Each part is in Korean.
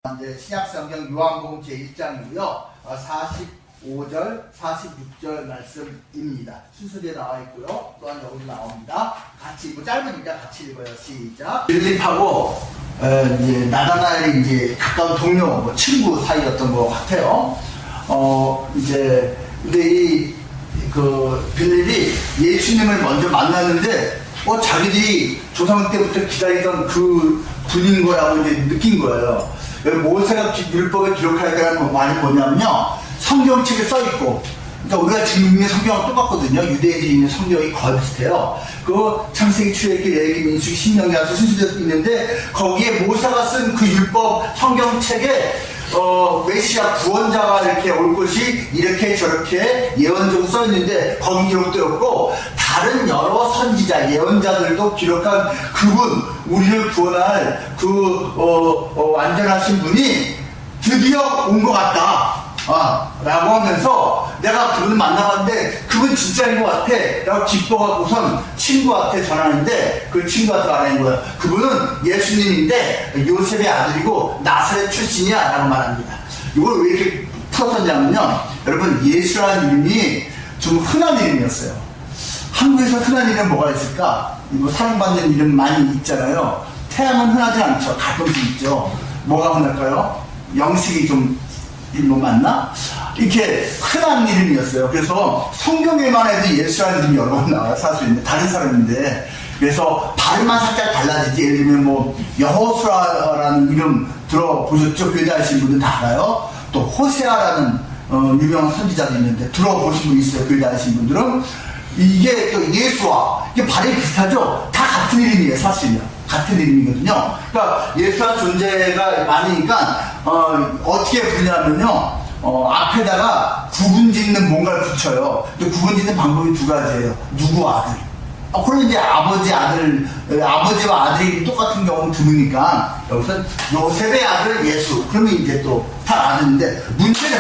이제 신약성경 요한복음 제1장이고요. 45절, 46절 말씀입니다. 순서대에 나와 있고요. 또한 여기 나옵니다. 같이 뭐 짧으니까 같이 읽어요. 시작. 빌립하고 이제 나다나엘이 이제 가까운 동료, 뭐 친구 사이였던 것 같아요. 이제 근데 이 그 빌립이 예수님을 먼저 만났는데 자기들이 조상 때부터 기다리던 그 분인 거라고 이제 느낀 거예요. 모세가 율법에 기록하니까 많이 뭐냐면요, 성경책에 써있고, 그러니까 우리가 지금 있는 성경하고 똑같거든요. 유대인들이 있는 성경이 거의 비슷해요. 그 창세기, 출애굽기, 레위기, 민수기, 신명기 안에서 순서대로 있는데 거기에 모세가 쓴 그 율법 성경책에 메시아 구원자가 이렇게 올 것이 이렇게 저렇게 예언적으로 써있는데 거기 기록되었고, 다른 여러 선지자, 예언자들도 기록한 그분, 우리를 구원할 그 완전하신 분이 드디어 온 것 같다 라고 하면서 내가 그분을 만나봤는데 그분 진짜인 것 같아 라고 기뻐갖고선 친구한테 전하는데 그 친구한테 말하는 거야. 그분은 예수님인데 요셉의 아들이고 나사렛 출신이야 라고 말합니다. 이걸 왜 이렇게 풀었었냐면요, 여러분, 예수라는 이름이 좀 흔한 이름이었어요. 한국에서 흔한 이름 뭐가 있을까? 뭐 사랑받는 이름 많이 있잖아요. 태양은 흔하지 않죠. 가끔씩 있죠. 뭐가 흔할까요? 영식이 좀 뭐 맞나? 이렇게 흔한 이름이었어요. 그래서 성경에만 해도 예수라는 이름이 여러 번 나와요. 사실 다른 사람인데, 그래서 발음만 살짝 달라지지. 예를 들면 뭐 여호수아라는 이름 들어보셨죠? 교회다니신 분들 다 알아요. 또 호세아라는 유명한 선지자도 있는데 들어보신 분 있어요. 교회다니신 분들은. 이게 또 예수와 이게 발음이 비슷하죠? 다 같은 이름이에요. 사실은요. 같은 이름이거든요. 그러니까 예수와 존재가 많으니까 어떻게 부르냐면요, 앞에다가 구분 짓는 뭔가를 붙여요. 근데 구분 짓는 방법이 두 가지예요. 누구 아들. 그러면 이제 아버지 아들, 아버지와 아들이 똑같은 경우는 드무니까 여기서 요셉의 아들 예수. 그러면 이제 또 다 아들인데, 문제는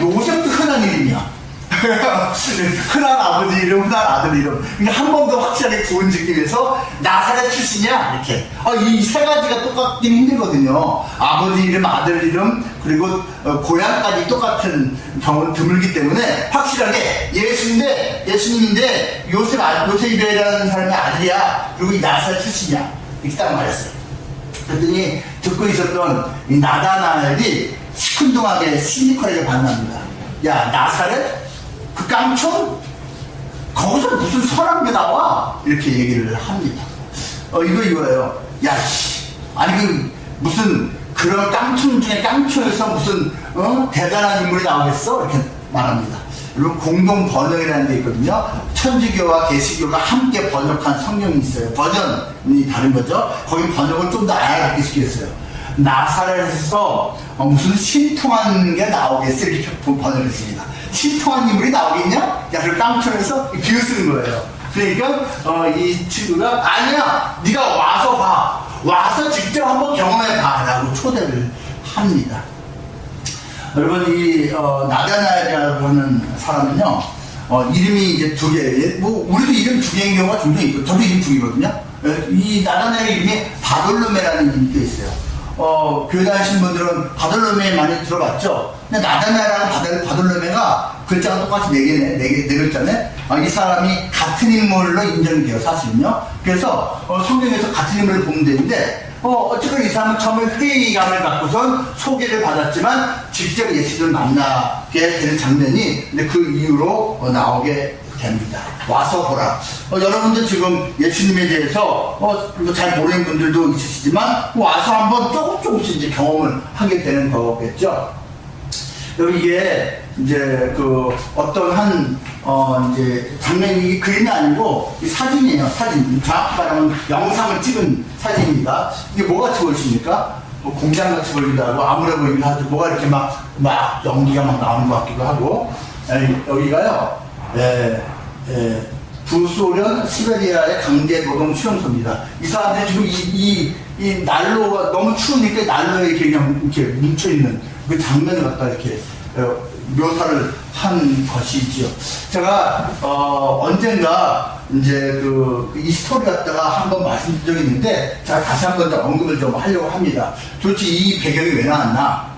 요셉도 흔한 이름이야. 흔한 아버지 이름, 흔한 아들 이름. 그러니까 한 번 더 확실하게 구분 짓기 위해서 나사렛 출신이야 이렇게. 이 세 가지가 똑같긴 힘들거든요. 아버지 이름, 아들 이름, 그리고 고향까지 똑같은 경우는 드물기 때문에 확실하게 예수님인데 요셉이라는 사람의 아들이야. 그리고 이 나사렛 출신이야. 이렇게 딱 말했어요. 그랬더니 듣고 있었던 이 나다나엘이 시큰둥하게 시니컬하게 반납니다. 야, 나사렛? 그 깡총? 거기서 무슨 선한 게 나와? 이렇게 얘기를 합니다. 이거예요. 야, 아니 무슨 그런 깡총 중에 깡총에서 무슨 대단한 인물이 나오겠어? 이렇게 말합니다. 여러분, 공동 번역이라는 게 있거든요. 천주교와 개시교가 함께 번역한 성경이 있어요. 버전이 다른 거죠. 거기 번역을 좀 더 알아듣기 시켰어요. 나사렛에서 무슨 신통한 게 나오겠어? 이렇게 번역했습니다. 신통한 인물이 나오겠냐? 야, 그걸 깡총에서 비웃는 거예요. 그러니까 이 친구가 아니야, 네가 와서 봐, 와서 직접 한번 경험해봐 라고 초대를 합니다. 여러분, 이 나다나엘이라고 하는 사람은요, 이름이 이제 두 개, 뭐 우리도 이름 두 개인 경우가 종종 있고, 저도 이름 두 개거든요. 이 나다나엘 이름이 바돌로메라는 이름도 있어요. 교회 다니신 분들은 바돌로메 많이 들어봤죠? 근데 나다나엘이랑 바돌로메가 글자가 똑같이 네 글자네? 이 사람이 같은 인물로 인정이 돼요, 사실은요. 그래서 성경에서 같은 인물을 보면 되는데, 어쨌든 이 사람은 처음에 회의감을 갖고선 소개를 받았지만 직접 예수를 만나게 되는 장면이 근데 그 이후로 나오게 됩니다. 와서 보라. 여러분들 지금 예수님에 대해서 잘 모르는 분들도 있으시지만 와서 한번 조금씩 이제 경험을 하게 되는 거겠죠. 여기 이게 이제 그 어떤 한 이제 장면이 그림이 아니고 이 사진이에요. 사진. 정확히 말하면 영상을 찍은 사진입니다. 이게 뭐같이 보이십니까? 공장같이 보이기도 하고 아무래 보이기도 하고 뭐가 이렇게 막 연기가 막 나오는 것 같기도 하고. 여기가요, 구소련 시베리아의 강제 노동 수용소입니다. 이 사람들이 지금 이 난로가 너무 추우니까 난로에 이렇게 그냥 이렇게 뭉쳐있는 그 장면을 갖다 이렇게 묘사를 한 것이지요. 제가 언젠가 이제 이 스토리 갖다가 한번 말씀드린 적이 있는데, 자, 다시 한번 언급을 좀 하려고 합니다. 도대체 이 배경이 왜 나왔나?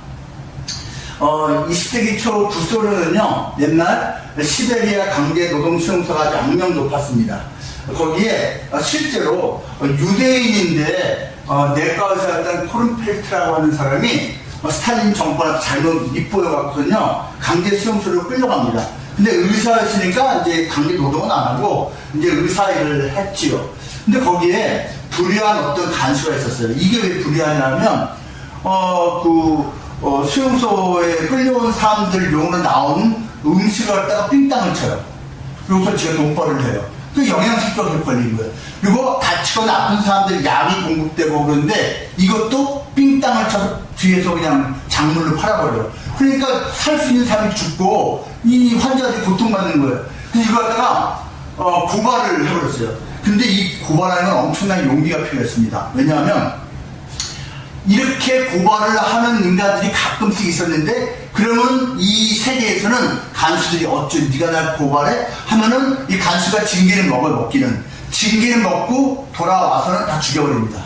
20세기 초 구소련은요, 옛날 시베리아 강제 노동 수용소가 아주 악명 높았습니다. 거기에 실제로 유대인인데 내과 의사였던 코른펠트라고 하는 사람이 스탈린 정권한테 잘못 밉보여갖거든요, 강제 수용소로 끌려갑니다. 근데 의사였으니까 이제 강제 노동은 안 하고 이제 의사 일을 했지요. 근데 거기에 불의한 어떤 간수가 있었어요. 이게 왜 불의하냐면 수용소에 끌려온 사람들 용으로 나온 음식을 갖다가 삥땅을 쳐요. 그리고서 제가 돈벌이를 해요. 그 영양실조가 걸린 거예요. 그리고 다치거나 아픈 사람들이 약이 공급되고 그러는데 이것도 삥땅을 쳐서 뒤에서 그냥 작물로 팔아버려요. 그러니까 살 수 있는 사람이 죽고 이 환자들이 고통받는 거예요. 그래서 이거 갖다가 고발을 해버렸어요. 근데 이 고발하는 건 엄청난 용기가 필요했습니다. 왜냐하면 이렇게 고발을 하는 인간들이 가끔씩 있었는데, 그러면 이 세계에서는 간수들이 네가 날 고발해? 하면은 이 간수가 징계를 먹기는 징계를 먹고 돌아와서는 다 죽여버립니다.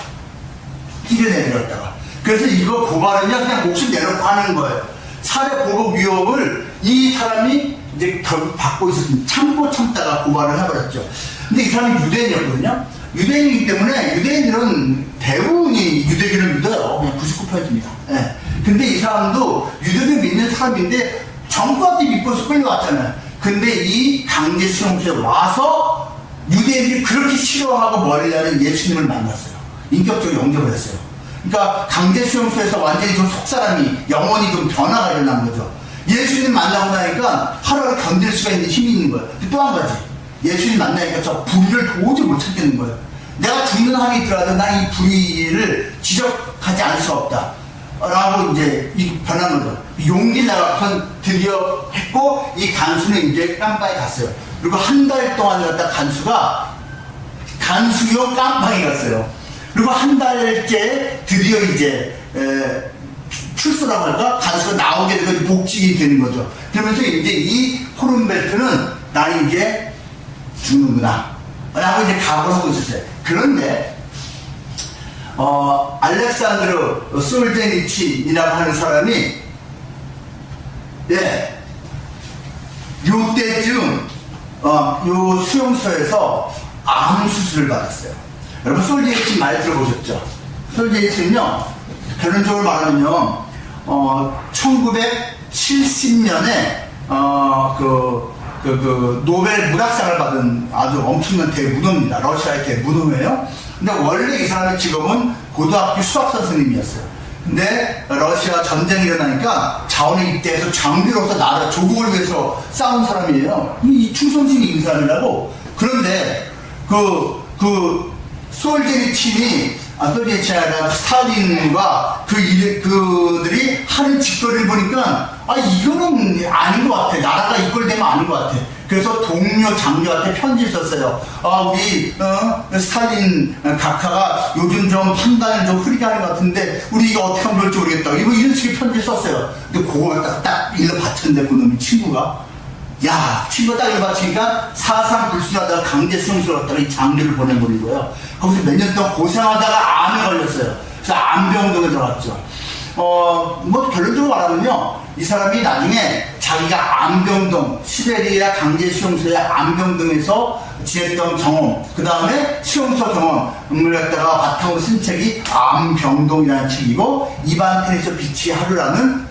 뛰어내렸다가. 그래서 이거 고발은요, 그냥 목숨 내놓고 하는 거예요. 살해 보복 위협을 이 사람이 이제 결국 받고 있었습니다. 참다가 고발을 해버렸죠. 근데 이 사람이 유대인이었거든요. 유대인이기 때문에 유대인들은 대부분이 유대교를 믿어요. 그냥 99%입니다. 예. 근데 이 사람도 유대교 믿는 사람인데 정부한테 믿고서 끌려왔잖아요. 근데 이 강제 수용소에 와서 유대인들이 그렇게 싫어하고 머리라는 예수님을 만났어요. 인격적으로 영접을 했어요. 그러니까 강제 수용소에서 완전히 좀 속사람이 영혼이 좀 변화가 일어난 거죠. 예수님 만나고 나니까 하루를 견딜 수가 있는 힘이 있는 거예요. 또 한 가지, 예수님 만나니까 저 불의를 도저히 못 참겠는 거예요. 내가 죽는 한이 있더라도 난 이 불의를 지적하지 않을 수 없다 라고 이제 변한 거죠. 용기 내가 드디어 했고, 이 간수는 이제 깜빵에 갔어요. 그리고 한 달 동안 갔다 간수용 깜빵에 갔어요. 그리고 한 달째 드디어 이제 출소라고 할까? 간수가 나오게 되고 복직이 되는 거죠. 그러면서 이제 이 코른벨트는 나는 이제 죽는구나 라고 이제 각오를 하고 있었어요. 그런데 알렉산드르 솔제니친이라고 하는 사람이 요때쯤 요 수용소에서 암 수술을 받았어요. 여러분 솔제니친 많이 들어보셨죠? 솔제니친은요, 결론적으로 말하면요, 1970년에 노벨 문학상을 받은 아주 엄청난 대문호입니다. 러시아의 대문호예요. 근데 원래 이 사람의 직업은 고등학교 수학 선생님이었어요. 근데 러시아 전쟁이 일어나니까 자원에 입대해서 장교로서 나라 조국을 위해서 싸운 사람이에요. 이 충성심이 있는 사람이라고. 그런데 솔제니친이 아니라 스탈린과 그들이 하는 짓거리를 보니까 이거는 아닌 것 같아. 나라가 이꼴 되면 아닌 것 같아. 그래서 동료 장교한테 편지를 썼어요. 우리 스탈린 각하가 요즘 좀 판단을 좀 흐리게 하는 것 같은데 우리 이거 어떻게 하면 좋을지 모르겠다. 이런 식의 편지를 썼어요. 근데 그걸 딱 일러 바쳤는데 그놈이 친구가 친구가 딱 일러 바치니까 사상 불순하다가 강제 수용소로 갔다가 이 장교를 보내버린 거예요. 거기서 몇 년 동안 고생하다가 암에 걸렸어요. 그래서 암병동에 들어갔죠. 결론적으로 말하면요, 이 사람이 나중에 자기가 암병동, 시베리아 강제 수용소의 암병동에서 지냈던 경험, 그 다음에 수용소 경험을 갖다가 바탕으로 쓴 책이 암병동이라는 책이고, 이반 테니스 비치 하루라는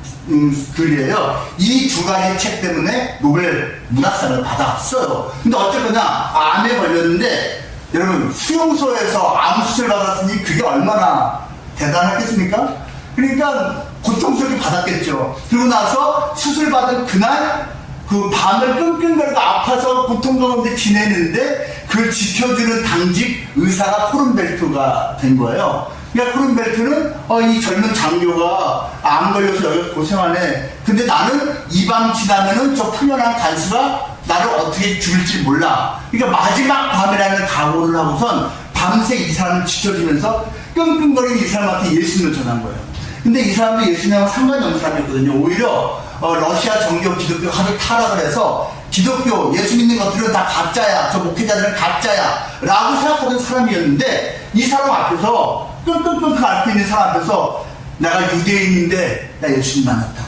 글이에요. 이 두 가지 책 때문에 노벨 문학상을 받았어요. 근데 어쨌거나 암에 걸렸는데, 여러분 수용소에서 암 수술 받았으니 그게 얼마나 대단했겠습니까? 그러니까 고통스럽게 받았겠죠. 그리고 나서 수술 받은 그날 그 밤을 끙끙거리고 아파서 고통 가운데 지내는데 그걸 지켜주는 당직 의사가 코른벨트가 된 거예요. 그러니까 코른벨트는 이 젊은 장교가 암 걸려서 여기서 고생하네. 근데 나는 이 밤 지나면은 저 푸념한 간수가 나를 어떻게 죽일지 몰라. 그러니까 마지막 밤이라는 각오를 하고선 밤새 이 사람을 지켜주면서 끙끙거리는 이 사람한테 예수님을 전한 거예요. 근데 이 사람도 예수님하고 상관이 없는 사람이었거든요. 오히려 러시아 정교 기독교 하도 타락을 해서 기독교, 예수 믿는 것들은 다 가짜야. 저 목회자들은 가짜야. 라고 생각하던 사람이었는데 이 사람 앞에서 끙끙끙 앓고 있는 사람 앞에서 내가 유대인인데 나 예수님 만났다.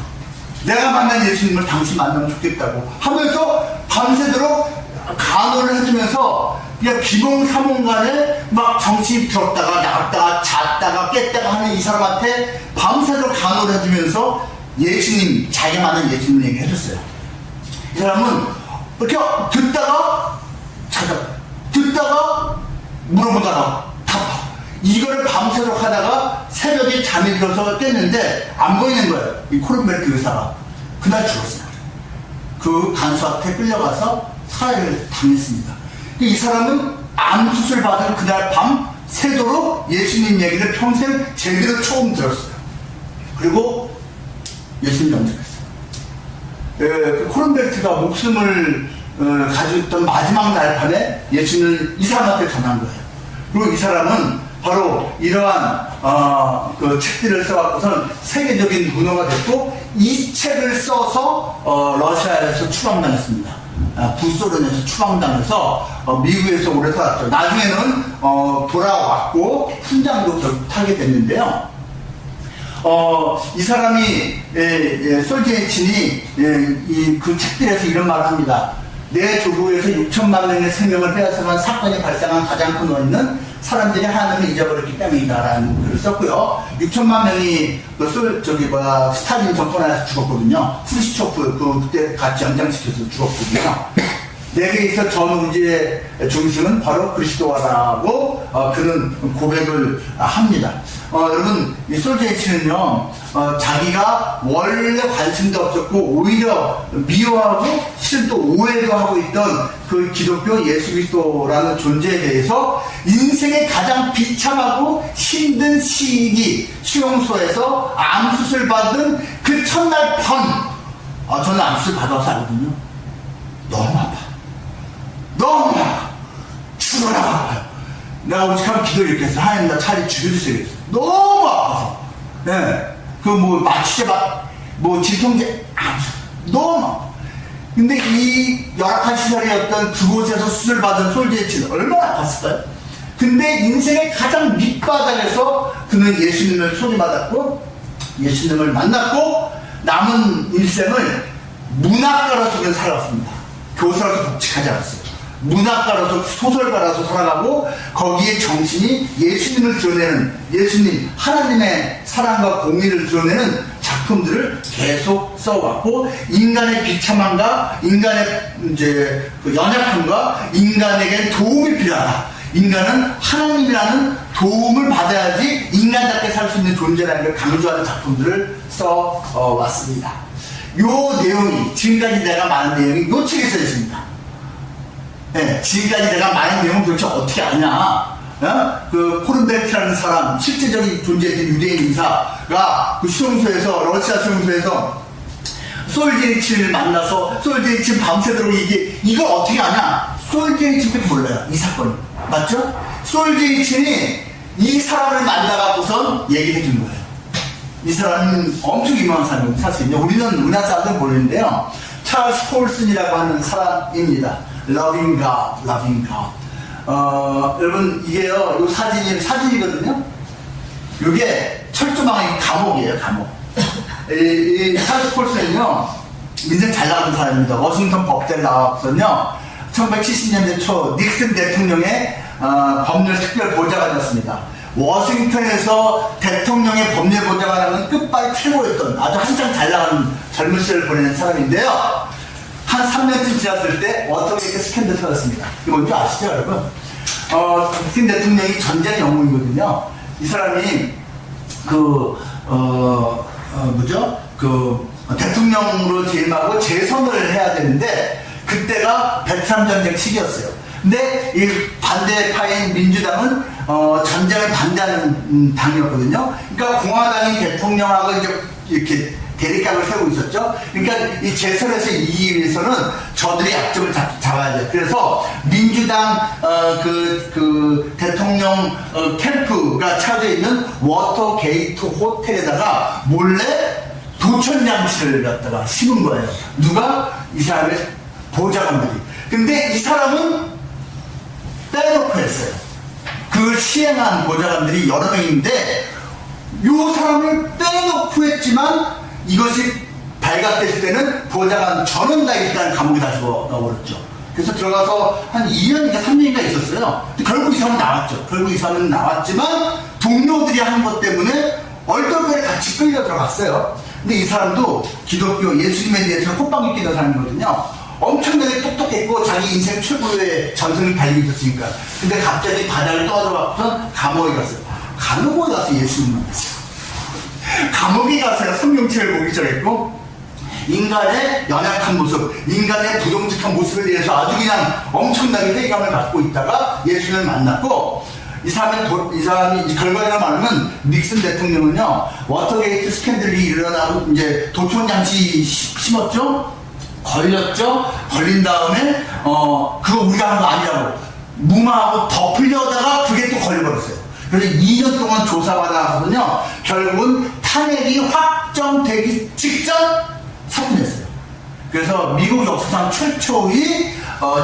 내가 만난 예수님을 당신 만나면 좋겠다고 하면서 밤새도록 간호를 해주면서 그냥 비몽사몽간에 막 정신이 들었다가 나갔다가 잤다가 깼다가 하는 이 사람한테 밤새도록 간호를 해주면서 예수님, 자기가 만난 예수님 얘기 해줬어요. 이 사람은 이렇게 듣다가 찾아, 듣다가 물어보다가 답하. 이거를 밤새도록 하다가 새벽에 잠이 들어서 깼는데 안 보이는 거예요. 이 코른벨트 의사가. 그날 죽었어요. 그 간수한테 끌려가서 사회를 당했습니다. 이 사람은 암 수술 받은 그날 밤 새도록 예수님 얘기를 평생 제대로 처음 들었어요. 그리고 예수님 영접했어요. 그 코른벨트가 목숨을 가지고 있던 마지막 날 밤에 예수님을 이 사람한테 전한 거예요. 그리고 이 사람은 바로 이러한 그 책들을 써갖고선 세계적인 문어가 됐고 이 책을 써서 러시아에서 추방당했습니다. 북소련에서 추방당해서 미국에서 오래 살았죠. 나중에는 돌아왔고 훈장도 결국 타게 됐는데요. 이 사람이 솔제니친이 그 책들에서 이런 말을 합니다. 내 조국에서 6천만 명의 생명을 빼앗아간 사건이 발생한 가장 큰 원인은 사람들이 하나님을 잊어버렸기 때문이다라는 글을 썼고요. 6천만 명이 스탈린 정권 안에서 죽었거든요. 프루시초프 그때 같이 연장시켜서 죽었거든요. 내게 있어 전 우주의 중심은 바로 그리스도라고 그는 고백을 합니다. 여러분 이 솔제니친은요 자기가 원래 관심도 없었고 오히려 미워하고 실은 또 오해도 하고 있던 그 기독교 예수 그리스도라는 존재에 대해서 인생의 가장 비참하고 힘든 시기 수용소에서 암수술 받은 그 첫날 밤 저는 암수술 받아서 알거든요. 너무 아파. 너무 아파. 죽어라 아파요. 내가 오직하면 기도를 이렇게 해서 하나님 나 차라리 죽여주세요. 너무 아파서. 네. 그 마취제 진통제 너무 아파. 근데 이 열악한 시설이었던 그곳에서 수술 받은 솔제니친 얼마나 아팠을까요? 근데 인생의 가장 밑바닥에서 그는 예수님을 소리받았고 예수님을 만났고 남은 일생을 문학가로서 그는 살아왔습니다. 교사로서 독직하지 않았어요. 문학가로서 소설가로서 살아가고 거기에 정신이 예수님을 드러내는 예수님 하나님의 사랑과 공의를 드러내는 작품들을 계속 써왔고 인간의 비참함과 인간의 이제 그 연약함과 인간에겐 도움이 필요하다. 인간은 하나님이라는 도움을 받아야지 인간답게 살 수 있는 존재라는 걸 강조하는 작품들을 써왔습니다. 요 내용이 지금까지 내가 말한 내용이 요 책에 써 있습니다. 네, 지금까지 내가 말한 내용은 도대체 어떻게 아냐? 그 코른벨트라는 사람, 실제적인 존재였던 유대인 의사가 그 수용소에서 러시아 수용소에서 솔제니친을 만나서 솔제니친 밤새도록 이걸 어떻게 아냐? 솔제니친밖에 몰라요. 이 사건 맞죠? 솔제니친이 이 사람을 만나갖고선 얘기해 준 거예요. 이 사람은 엄청 유명한 사람이에요. 사실 우리는 우리나라 사람들은 모르는데요. 찰스 콜슨이라고 하는 사람입니다. Loving God, Loving God. 여러분 이게요, 요 사진이거든요. 이게 철조망의 감옥이에요, 감옥. 이 찰스 콜슨은요, 인생 잘 나가는 사람입니다. 워싱턴 법대를 나왔거든요. 1970년대 초 닉슨 대통령의 법률 특별 보좌관이었습니다. 워싱턴에서 대통령의 법률 보좌관하는 끝발 최고였던 아주 한창 잘 나가는 젊은 시절을 보내는 사람인데요. 한 3년쯤 지났을 때 워터게이트 스캔들 터졌습니다. 이거 뭔지 아시죠, 여러분? 닉슨 대통령이 전쟁 영웅이거든요. 이 사람이 대통령으로 재임하고 재선을 해야 되는데 그때가 베트남 전쟁 시기였어요. 근데 이 반대파인 민주당은 전쟁을 반대하는 당이었거든요. 그러니까 공화당이 대통령하고 이제 이렇게 대립각을 세우고 있었죠. 그러니까 이 재선에서 이기기 위해서는 저들이 약점을 잡아야 돼요. 그래서 민주당 대통령 캠프가 차져 있는 워터게이트 호텔에다가 몰래 도천장치를 갖다가 심은 거예요. 누가? 이 사람의 보좌관들이. 근데 이 사람은 빼놓고 했어요. 그걸 시행한 보좌관들이 여러 명인데 이 사람을 빼놓고 했지만 이것이 발각됐을 때는 보좌관 전원 다 일단 감옥에 다시 넣어버렸죠. 그래서 들어가서 한 2년인가 3년인가 있었어요. 근데 결국 이 사람은 나왔죠. 결국 이 사람은 나왔지만 동료들이 한 것 때문에 얼떨결에 같이 끌려 들어갔어요. 근데 이 사람도 기독교 예수님에 대해서는 콧방귀 끼는 사람이거든요. 엄청나게 똑똑했고 자기 인생 최고의 전성을 달리고 있었으니까. 근데 갑자기 바닥을 떠들어가서 감옥에 갔어요. 감옥에 가서 예수님을 만났어요. 감옥에 가서 성령체를 보기 시작했고 인간의 연약한 모습, 인간의 부정직한 모습에 대해서 아주 그냥 엄청나게 회의감을 갖고 있다가 예수님을 만났고 이 사람이 이제 결과를 말하면 닉슨 대통령은요 워터게이트 스캔들이 일어나고 이제 도청 장치 심었죠, 걸렸죠, 걸린 다음에 그거 우리가 한 거 아니라고 무마하고 덮으려다가 그게 또 걸려버렸어요. 그래서 2년 동안 조사받아서는요 결국은 탄핵이 확정되기 직전 사퇴했어요. 그래서 미국 역사상 최초의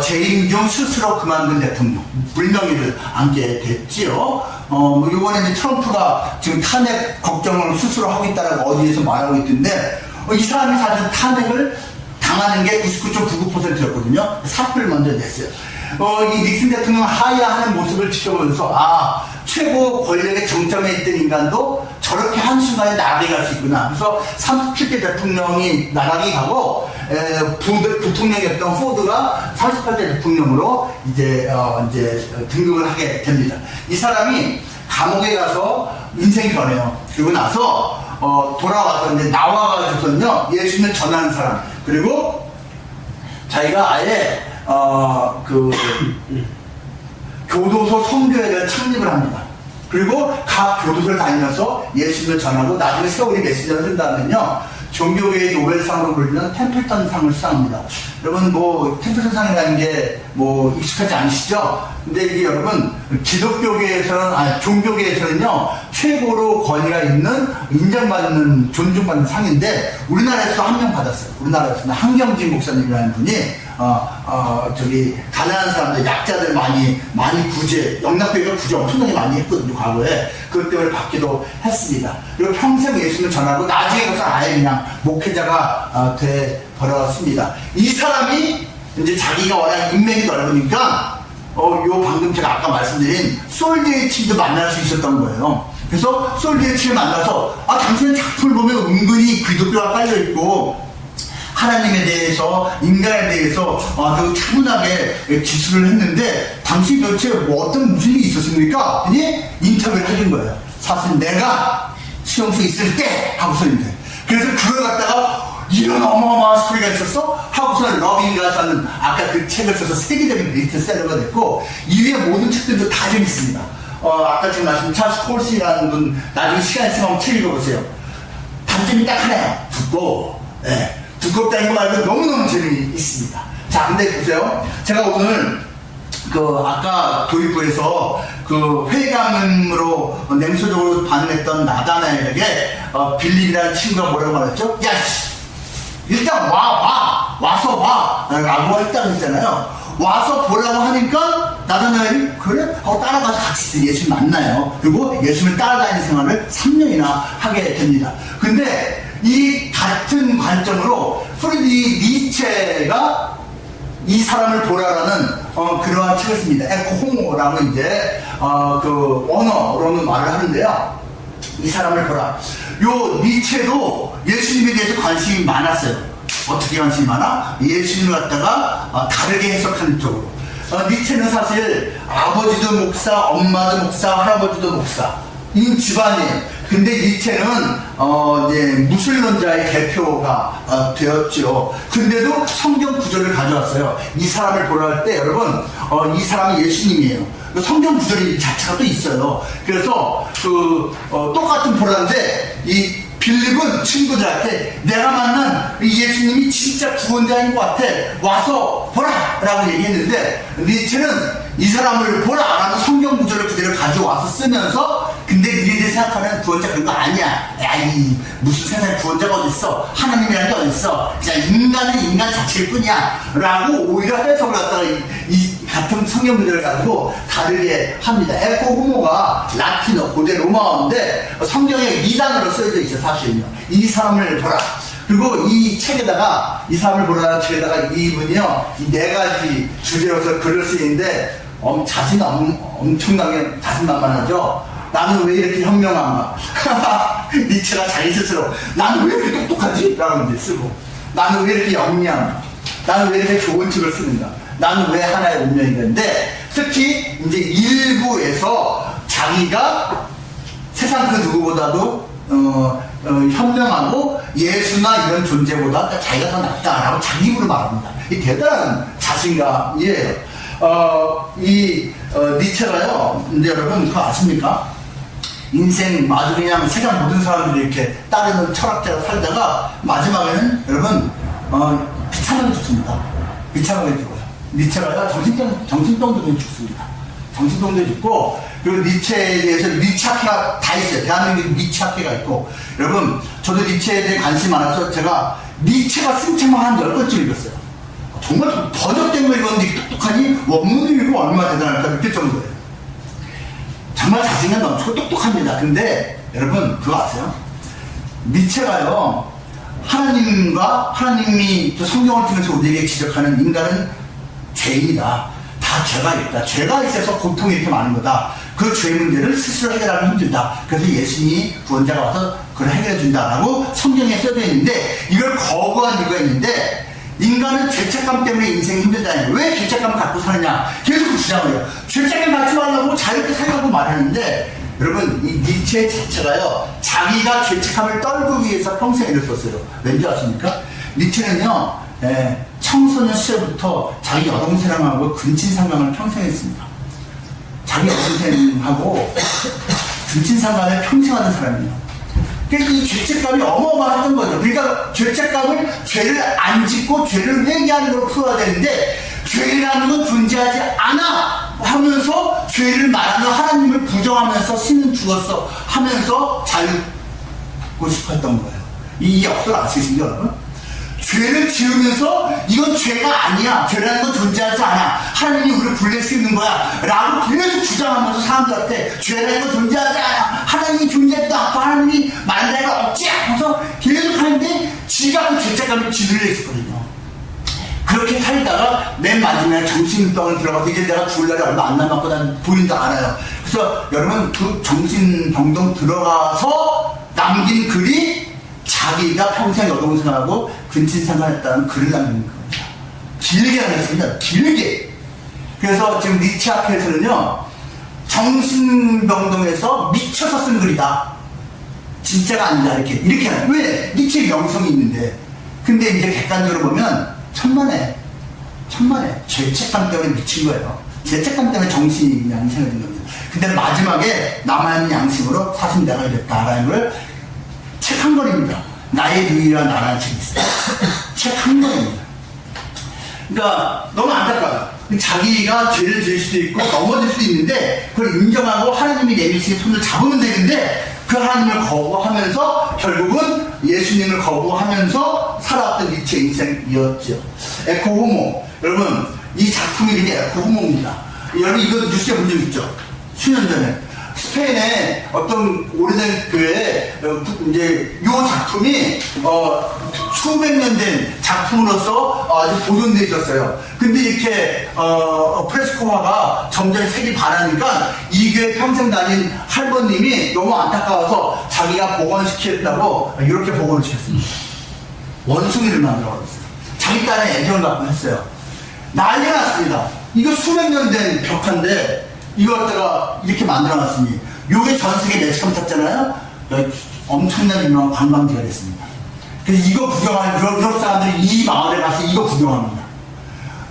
재임 중 스스로 그만둔 대통령 불명예를 안게 됐지요. 이번에 이제 트럼프가 지금 탄핵 걱정을 스스로 하고 있다라고 어디에서 말하고 있던데 이 사람이 사실 탄핵을 당하는 게 99.99%였거든요. 사표를 먼저 냈어요. 이 닉슨 대통령 하야하는 모습을 지켜보면서 최고 권력의 정점에 있던 인간도 저렇게 한순간에 나락에 갈 수 있구나. 그래서 37대 대통령이 나락에 가고 부통령이었던 포드가 38대 대통령으로 이제 등극을 하게 됩니다. 이 사람이 감옥에 가서 인생이 변해요. 그리고 나서 돌아와서 이제 나와가지고서는요 예수님을 전하는 사람, 그리고 자기가 아예 교도소 선교회를 창립을 합니다. 그리고 각 교도소를 다니면서 예수님을 전하고 나중에 세월이 메시지를 한다면요 종교계의 노벨상으로 불리는 템플턴상을 수상합니다. 여러분 템플턴상이라는 게 익숙하지 않으시죠? 근데 이게 여러분 종교계에서는요 최고로 권위가 있는 인정받는 존중받는 상인데 우리나라에서 한 명 받았어요. 우리나라에서는 한경진 목사님이라는 분이 가난한 사람들, 약자들 많이 구제, 영락교회가 구제 엄청나게 많이 했거든요, 과거에. 그것 때문에 받기도 했습니다. 그리고 평생 예수님을 전하고 나중에 가서 아예 그냥 목회자가 돼 버렸습니다. 이 사람이 이제 자기가 워낙 인맥이 넓으니까 방금 제가 아까 말씀드린 솔제이치도 만날 수 있었던 거예요. 그래서 솔제이치를 만나서 당신의 작품을 보면 은근히 기독교가 깔려있고 하나님에 대해서, 인간에 대해서 아주 차분하게 기술을 했는데 당신이 도대체 무슨 일이 있었습니까? 그랬더니 인터뷰를 해준 거예요. 사실 내가 수용소 있을 때 하고서인데 그래서 그걸 갖다가 이런 어마어마한 스토리가 있었어? 하고서는 러빙가사는 아까 그 책을 써서 세계적인 베스트셀러가 됐고 이외의 모든 책들도 다 재밌습니다. 아까 지금 말씀드린 찰스 콜슨이라는 분 나중에 시간 있으면 한번 책 읽어보세요. 단점이 딱 하나예요. 두껍다는 거 말고 너무너무 재미있습니다. 자, 근데 보세요. 제가 오늘 아까 도입부에서 회의감으로 냉소적으로 반응했던 나다나엘에게 빌립이라는 친구가 뭐라고 말했죠? 야, 일단 와서 봐! 라고 했다고 했잖아요. 와서 보라고 하니까 나다나엘이 그래? 하고 따라가서 같이 예수님 만나요. 그리고 예수님을 따라다니는 생활을 3년이나 하게 됩니다. 근데 이 같은 관점으로 프리드리히 니체가 이 사람을 보라라는 그러한 책을 씁니다. 에코호모라고 이제 언어로는 말을 하는데요. 이 사람을 보라. 요 니체도 예수님에 대해서 관심이 많았어요. 어떻게 관심이 많아? 예수님을 갖다가 다르게 해석하는 쪽으로. 니체는 사실 아버지도 목사, 엄마도 목사, 할아버지도 목사. 이 집안이에요. 근데 니체는 이제 무슬론자의 대표가 되었죠. 근데도 성경 구절을 가져왔어요. 이 사람을 보라 할 때 여러분 이 사람이 예수님이에요. 성경 구절이 자체가 또 있어요. 그래서 똑같은 보라인데 이 빌립은 친구들한테 내가 만난 이 예수님이 진짜 구원자인 것 같아. 와서 보라! 라고 얘기했는데 니체는 이 사람을 보라! 라고 성경 구절을 그대로 가져와서 쓰면서 근데 니네들이 생각하는 구원자 그런 거 아니야. 야이 무슨 세상에 구원자가 어딨어. 하나님이라는 게 어딨어. 그냥 인간은 인간 자체일 뿐이야 라고 오히려 해석을 갖다가 이 같은 성경 문제를 가지고 다르게 합니다. 에코 호모가 라틴어 고대 로마어인데 성경에 2단으로 쓰여져 있어. 사실은요. 이 사람을 보라. 그리고 이 책에다가 이 사람을 보라는 책에다가 이분이요 이 4가지 주제로서 글을 쓰는데 엄청나게 자신만만하죠. 나는 왜 이렇게 현명한가? 니체가 자기 스스로 나는 왜 이렇게 똑똑하지? 라고 이제 쓰고 나는 왜 이렇게 영리한가? 나는 왜 이렇게 좋은 책을 쓰는가? 나는 왜 하나의 운명인가인데 특히 이제 일부에서 자기가 세상 그 누구보다도 현명하고 예수나 이런 존재보다 자기가 더 낫다라고 자기 입으로 말합니다. 이 대단한 자신감이에요. 니체가요, 근데 여러분 그거 아십니까? 인생 아주 그냥 세상 모든 사람들이 이렇게 따르는 철학자가 살다가 마지막에는 여러분 비참하게 죽습니다. 비참하게 죽어요. 니체가요 정신병도 죽습니다. 정신병도 죽고 그리고 니체에 대해서 니체학회가 다 있어요. 대한민국에 니체학회가 있고 여러분 저도 니체에 대해 관심이 많아서 제가 니체가 쓴 책만 한 10권쯤 읽었어요. 정말 번역된 거 읽었는데 이게 똑똑하니 원문을 읽으면 얼마나 대단할까 느낄 정도예요. 정말 자신감 넘치고 똑똑합니다. 근데 여러분 그거 아세요? 니체가요 하나님과 하나님이 또 성경을 통해서 우리에게 지적하는 인간은 죄인이다. 다 죄가 있다. 죄가 있어서 고통이 이렇게 많은 거다. 그 죄 문제를 스스로 해결하기 힘들다. 그래서 예수님이 구원자가 와서 그걸 해결해 준다라고 성경에 써져 있는데 이걸 거부한 이유가 있는데 인간은 죄책감 때문에 인생이 힘들다니 왜 죄책감을 갖고 사느냐 계속 주장을 해요. 죄책감 갖지 말라고 자유롭게 살라고 말하는데 여러분 이 니체 자체가요 자기가 죄책감을 떨기 위해서 평생 애를 썼어요. 왠지 아십니까? 니체는요 청소년 시절부터 자기 여동생하고 근친상간을 평생 했습니다. 자기 여동생하고 근친상간을 평생 하는 사람이에요. 그러니까 이 죄책감이 어마어마했던 거죠. 그러니까 죄를 안 짓고 죄를 회개하는 걸로 풀어야 되는데 죄라는 건 존재하지 않아 하면서 죄를 말하는 하나님을 부정하면서 신은 죽었어 하면서 자유고 싶어 했던 거예요. 이 역사를 아시겠습니까 여러분? 죄를 지으면서 이건 죄가 아니야. 죄라는 건 존재하지 않아. 하나님이 우리를 불릴 수 있는 거야. 라고 계속 주장하면서 사람들한테 죄라는 건 존재하지 않아. 하나님이 존재하지도 않고 하나님이 만다는 건 없지 하면서 계속 하는데 지가 그 죄책감을 지들려 있었거든요. 그렇게 살다가 맨 마지막에 정신병을 들어가서 이제 내가 죽을 날이 얼마 안 남았고 난 본인도 알아요. 그래서 여러분 그 정신병동 들어가서 남긴 글이 자기가 평생 여동생하고 근친상간했다는 글을 남긴 겁니다. 길게 남겼습니다. 길게. 그래서 지금 니체학회에서는요 정신병동에서 미쳐서 쓴 글이다. 진짜가 아니다 이렇게 하는. 왜? 니체의 명성이 있는데. 근데 이제 객관적으로 보면 천만에 죄책감 때문에 미친 거예요. 죄책감 때문에 정신이 그냥 이상해진 겁니다. 근데 마지막에 남아있는 양심으로 사실 내가 이랬다라는 걸 책 한 권입니다. 나의 누이와 나라는 책이 있어요. 책 한 권입니다. 그러니까 너무 안타까워요. 자기가 죄를 지을 수도 있고 넘어질 수도 있는데 그걸 인정하고 하나님이 내미신 손을 잡으면 되는데 그 하나님을 거부하면서 결국은 예수님을 거부하면서 살아왔던 니체 인생이었죠. 에코호모. 여러분 이 작품 이름이 에코호모입니다. 여러분 이거 뉴스에 본 적 있죠? 수년 전에 스페인의 어떤 오래된 교회에 이제 이 작품이 수백 년 된 작품으로서 아주 보존되어 있었어요. 근데 이렇게 프레스코화가 점점 색이 반하니까 이 교회 평생 다닌 할머님이 너무 안타까워서 자기가 복원시키겠다고 이렇게 복원을 시켰습니다. 원숭이를 만들어버렸어요. 자기 딸의 애정을 갖고 했어요. 난리가 났습니다. 이거 수백 년 된 벽화인데 이거 갖다가 이렇게 만들어놨으니 요게 전세계 매스컴 탔잖아요. 엄청난 유명한 관광지가 됐습니다. 그래서 이거 구경하는 유럽 사람들이 이 마을에 가서 이거 구경합니다.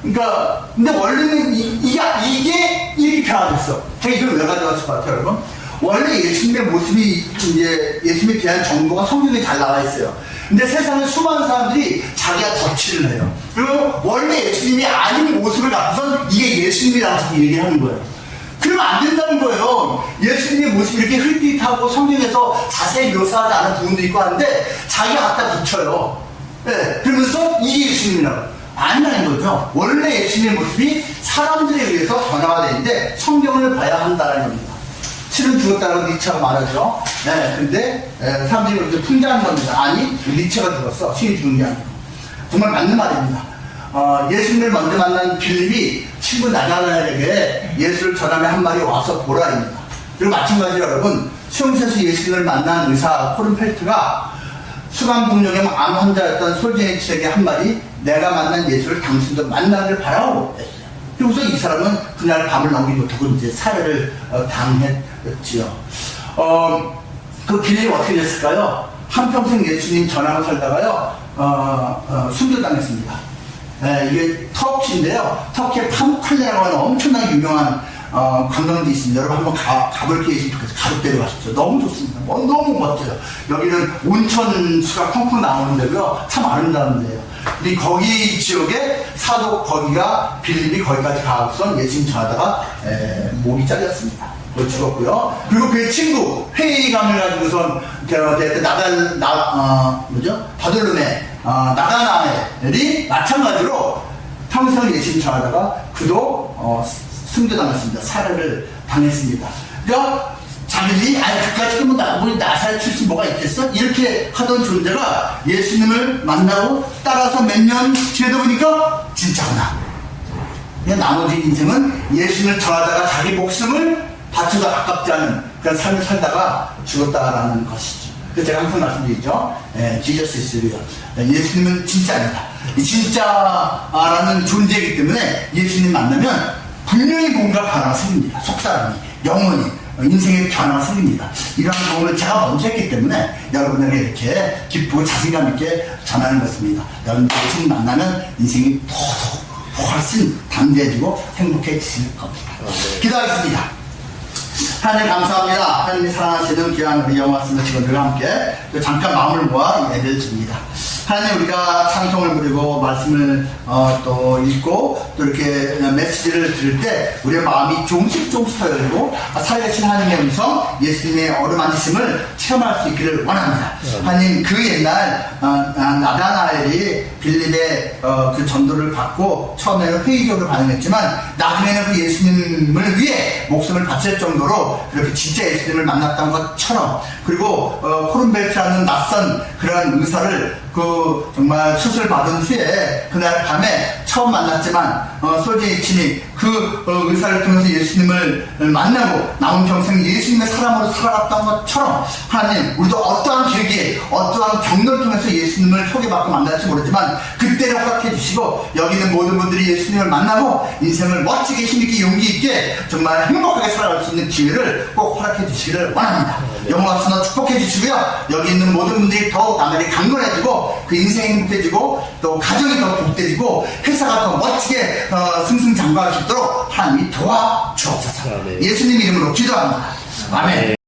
그러니까 근데 원래는 이게 이렇게 변화됐어. 제가 이걸 왜 가져왔을 것 같아요 여러분? 원래 예수님의 모습이 이제 예수님에 대한 정보가 성경에 잘 나와 있어요. 근데 세상에 수많은 사람들이 자기가 덧칠을 해요. 그리고 원래 예수님이 아닌 모습을 갖고선 이게 예수님이라고 얘기하는 거예요. 그러면 안 된다는 거예요. 예수님의 모습이 이렇게 흐릿하게 하고 성경에서 자세히 묘사하지 않은 부분도 있고 하는데 자기가 갖다 붙여요. 네, 그러면서 이게 예수님이라고. 아니라는 거죠. 원래 예수님의 모습이 사람들에 의해서 변화가 되는데 성경을 봐야 한다는 겁니다. 실은 죽었다고 니체가 말하죠. 네, 근데 사람들이 그렇게 풍자하는 겁니다. 아니, 니체가 죽었어. 신이 죽은 게 아니고. 정말 맞는 말입니다. 예수님을 먼저 만난 빌립이 친구 나다나엘에게 예수를 전함에 한 말이 와서 보라입니다. 그리고 마찬가지로 여러분, 수용소에서 예수님을 만난 의사 코른펠트가 수감복용의 암 환자였던 솔제니츠에게 한 말이 내가 만난 예수를 당신도 만나기를 바라고 했어요. 그래서 이 사람은 그날 밤을 넘기지 못하고 이제 살해를 당했지요. 그 빌립이 어떻게 됐을까요? 한평생 예수님 전하고 살다가요, 순교당했습니다. 이게 터키인데요. 터키에 파무칼레라고 하는 엄청나게 유명한 관광지 있습니다. 여러분 한번 가볼 기회 있으면 좋겠어요. 가족대로 가십시오. 너무 좋습니다. 너무 멋져요. 여기는 온천수가 펑펑 나오는 데고요. 참 아름다운 데예요. 근데 거기 지역에 사도 거기가 빌립이 거기까지 가고선 예수님 전하다가 목이 잘렸습니다. 죽었고요. 그리고 그의 친구 회의감을 가지고선 바돌로메 나다나엘이 마찬가지로 평생 예수님 전하다가 그도 순교당했습니다. 살해를 당했습니다. 그러니까 자기들이 그까지 끄면 나사렛 출신 뭐가 있겠어? 이렇게 하던 존재가 예수님을 만나고 따라서 몇 년 지내다 보니까 진짜구나. 나머지 인생은 예수님을 전하다가 자기 목숨을 바쳐도 아깝지 않은 그런 삶을 살다가 죽었다라는 것이죠. 그래서 제가 항상 말씀드리죠. Jesus is real. 예수님은 진짜입니다. 이 진짜라는 존재이기 때문에 예수님 만나면 분명히 뭔가 변화가 생깁니다. 속사람이, 영혼이, 인생의 변화가 생깁니다. 이러한 경험을 제가 먼저 했기 때문에 여러분에게 이렇게 기쁘고 자신감 있게 전하는 것입니다. 여러분 예수님 만나면 인생이 더 훨씬 담대해지고 행복해지실 겁니다. 기도하겠습니다. 하나님 감사합니다. 하나님이 사랑하시는 귀한 우리 영화쓰는 직원들과 함께 잠깐 마음을 모아 예배를 드립니다. 하나님 우리가 찬송을 부르고 말씀을 또 읽고 또 이렇게 메시지를 들을 때 우리의 마음이 조금씩 열리고 살아계신 하나님의 음성 예수님의 어루만지심을 체험할 수 있기를 원합니다. 하나님 그 옛날 나다나엘이 빌립의 그 전도를 받고 처음에는 회의적으로 반응했지만 나중에는 그 예수님을 위해 목숨을 바칠 정도로 그렇게 진짜 예수님을 만났던 것처럼 그리고 코른벨트라는 낯선 그런 의사를 정말 수술 받은 후에 그날 밤에 처음 만났지만 솔제니친이 그 의사를 통해서 예수님을 만나고 남은 평생 예수님의 사람으로 살아갔던 것처럼 하나님 우리도 어떠한 계기에 어떠한 경로를 통해서 예수님을 소개받고 만날지 모르지만 그때를 허락해 주시고 여기 있는 모든 분들이 예수님을 만나고 인생을 멋지게 힘있게 용기 있게 정말 행복하게 살아갈 수 있는 기회를 꼭 허락해 주시기를 원합니다. 영원하시나 축복해 주시고요. 여기 있는 모든 분들이 더욱 나날이 강건해지고 그 인생이 행복해지고 또 가정이 더 복되지고 회사가 더 멋지게 승승장구할 수 있도록 하나님이 도와주옵소서. 예수님 이름으로 기도합니다. 아멘.